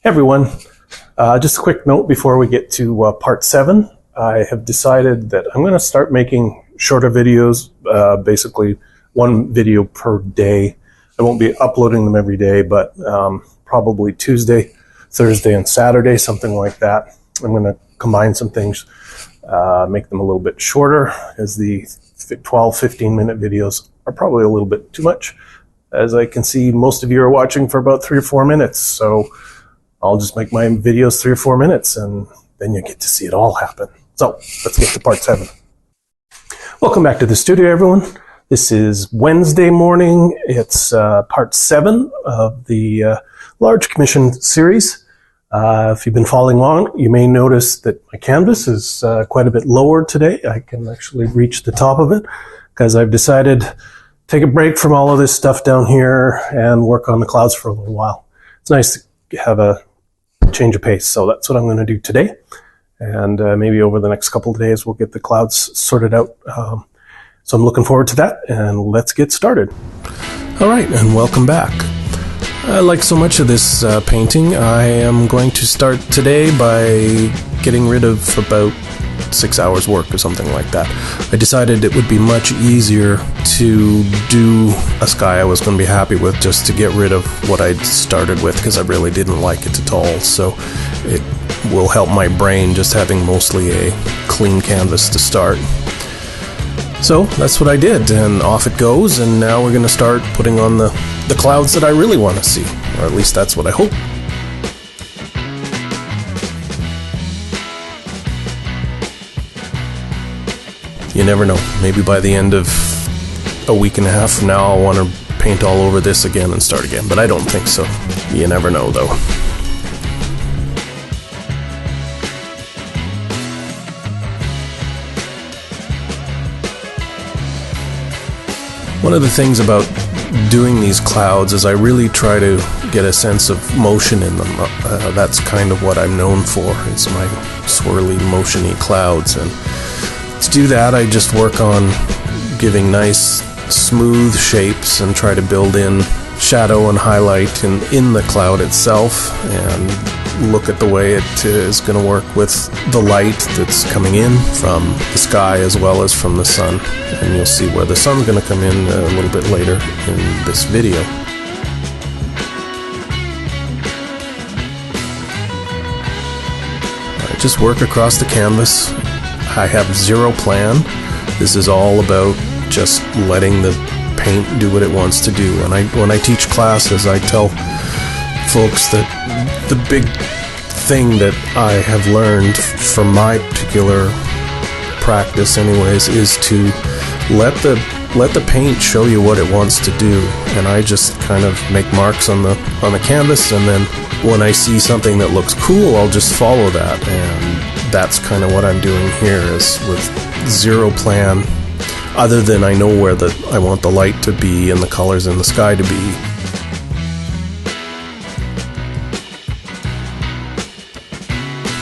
Everyone, just a quick note before we get to part 7. I have decided that I'm going to start making shorter videos, basically one video per day. I won't be uploading them every day, but probably Tuesday, Thursday, and Saturday, something like that. I'm going to combine some things, make them a little bit shorter, as the 12-15 minute videos are probably a little bit too much. As I can see, most of you are watching for about 3 or 4 minutes, so I'll just make my videos 3 or 4 minutes, and then you get to see it all happen. So let's get to part 7. Welcome back to the studio, everyone. This is Wednesday morning. It's part 7 of the Large Commission series. If you've been following along, you may notice that my canvas is quite a bit lower today. I can actually reach the top of it because I've decided to take a break from all of this stuff down here and work on the clouds for a little while. It's nice to have a change of pace, so that's what I'm going to do today. And maybe over the next couple of days we'll get the clouds sorted out. So I'm looking forward to that, and let's get started. All right, and welcome back. I like so much of this painting. I am going to start today by getting rid of about 6 hours work or something like that. I decided it would be much easier to do a sky I was going to be happy with, just to get rid of what I'd started with, because I really didn't like it at all. So it will help my brain just having mostly a clean canvas to start. So that's what I did, and off it goes, and now we're going to start putting on the clouds that I really want to see, or at least that's what I hope. You never know, maybe by the end of a week and a half from now I'll want to paint all over this again and start again, but I don't think so. You never know though. One of the things about doing these clouds is I really try to get a sense of motion in them. That's kind of what I'm known for, is my swirly, motiony clouds. And to do that, I just work on giving nice, smooth shapes and try to build in shadow and highlight in the cloud itself, and look at the way it is going to work with the light that's coming in from the sky as well as from the sun. And you'll see where the sun's going to come in a little bit later in this video. I just work across the canvas. I have zero plan. This is all about just letting the paint do what it wants to do. And when I teach classes, I tell folks that the big thing that I have learned from my particular practice anyways is to let the paint show you what it wants to do. And I just kind of make marks on the canvas, and then when I see something that looks cool, I'll just follow that. And that's kind of what I'm doing here, is with zero plan, other than I know where I want the light to be and the colors in the sky to be.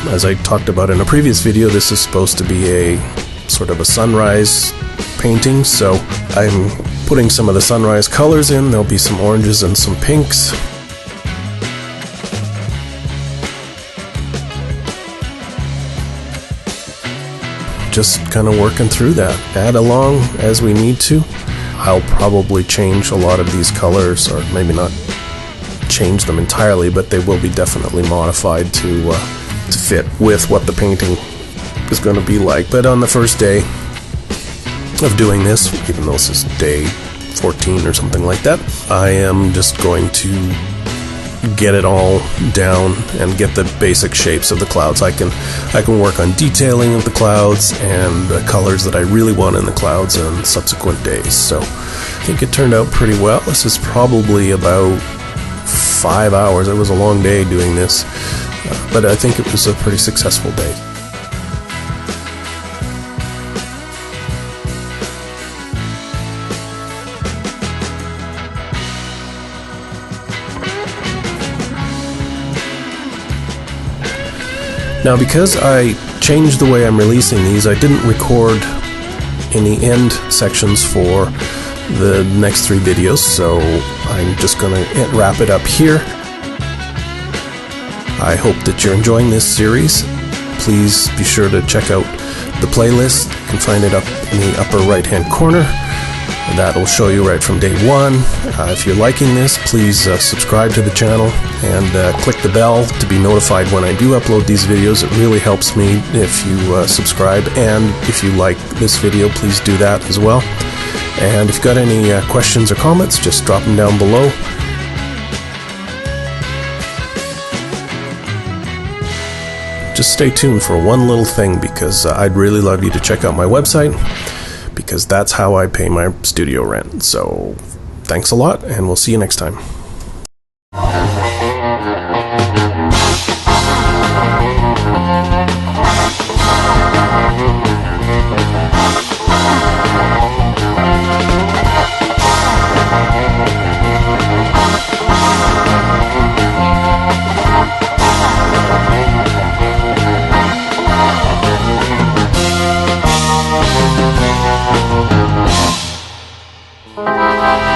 As I talked about in a previous video, this is supposed to be a sort of a sunrise painting, so I'm putting some of the sunrise colors in. There'll be some oranges and some pinks. Just kind of working through that. Add along as we need to. I'll probably change a lot of these colors, or maybe not change them entirely, but they will be definitely modified to fit with what the painting is going to be like. But on the first day of doing this, even though this is day 14 or something like that, I am just going to get it all down and get the basic shapes of the clouds. I can work on detailing of the clouds and the colors that I really want in the clouds on subsequent days. So I think it turned out pretty well. This is probably about 5 hours. It was a long day doing this, but I think it was a pretty successful day. Now, because I changed the way I'm releasing these, I didn't record any end sections for the next 3 videos, so I'm just going to wrap it up here. I hope that you're enjoying this series. Please be sure to check out the playlist. You can find it up in the upper right-hand corner. That'll show you right from day one. If you're liking this, please subscribe to the channel and click the bell to be notified when I do upload these videos. It really helps me if you subscribe, and if you like this video, please do that as well. And if you've got any questions or comments, just drop them down below. Just stay tuned for one little thing, because I'd really love you to check out my website, because that's how I pay my studio rent. So thanks a lot, and we'll see you next time. Bye.